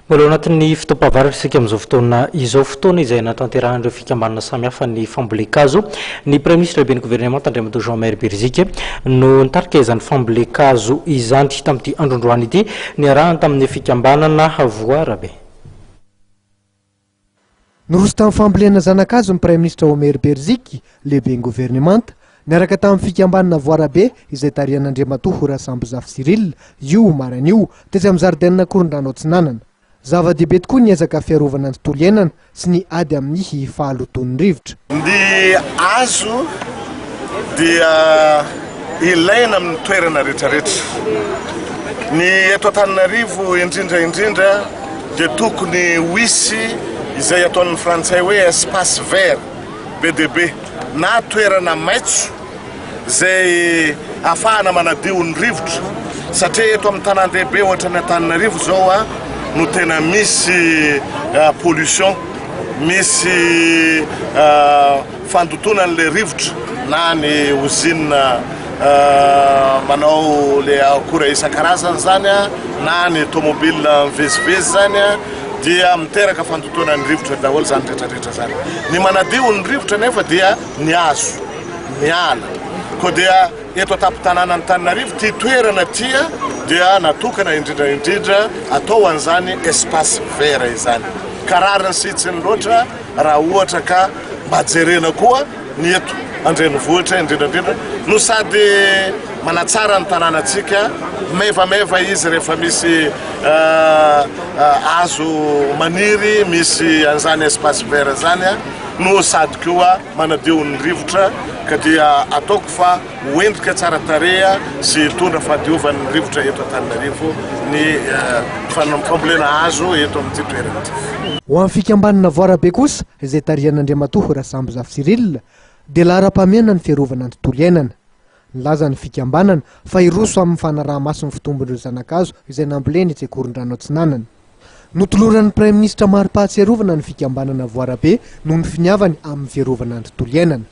Mbola anatin'ny fotoam-pahavaratra isika amin'izao fotoana izao fotoana izay natanterahana fikambanana samihafa ny fambolekazo ny Premier ministre ben'ny gouvernement Andriamatoa Jean-Marie Berzika no nitarika izany fambolekazo izany tamin'ity androndroany ity niarahana tamin'ny fikambanana Voarabe. Noroso tamin'ny fambolena zanakazo ny Premier ministre Jean-Marie Berzika lehiben'ny gouvernement niaraka tamin'ny fikambanana Voarabe izay tarihan'Andriamatoa Horasambozafa Cyril io maran'io tetsy amin'ny zaridaina Korondrano Atsinanana. Zava-dehibe tokoa ny ezaka fiarovana ny tontolo iainana sy ny ady amin'ny fahalotoan'ny rivotra. Ny hazo dia ilaina amin'ny toerana rehetrarehetra. Ny eto Antananarivo indrindra dia tokony hisy izay ataon'ny frantsay hoe espace vert BDB na toerana maitso izay ahafahana manadio ny rivotra satria eto amin'ny tanan-dehibe ohatra ny Antananarivo zao no tena misy pollution, misy fandotonan'le rivotra na ny usine manao le akora isan-karazany zany na ny tomobile mivezivezy zany dia miteraka fandotonan'ny rivotra daholo zany rehetrarehetra zany. Ny manadio ny rivotra nefa dia ny hazo, ny ala. Ko dia eto an-tampon-tanàna Antananarivo ty toerana tia dia natokana indrindra atao an'izany espace vert izany. Kararany sitsiny loatra raha ohatra ka majerena koa ny eto andrenivohitra indrindra no sady manatsara ny tanànatsika mevameva izy rehefa misy hazo maniry misy an'izany espace vert zany no sady koa manadio ny rivotra ka dia ataoko fa hoendrika tsara tareha sy tondra fahadiovan'ny rivotra eto Antananarivo ny fambolena hazo eto amin'ity toerana ity. Ho amin'ny fikambanana Voarabe kosa izay tarihan'Andriamatoa Horasambozafa Cyril dia lahara-pahamehana ny fiarovana ny tontolo iainana. Nilaza ny fikambanana fa hiroso amin'ny fanaraha-maso ny fitombon'ireo zanakazo izay namboleny etsy Korondrano Atsinanana. Notoloran'ny Premier ministre maro-pahatsiarovana ny fikambanana Voarabe noho ny finiavany amin'ny fiarovana ny tontolo iainana.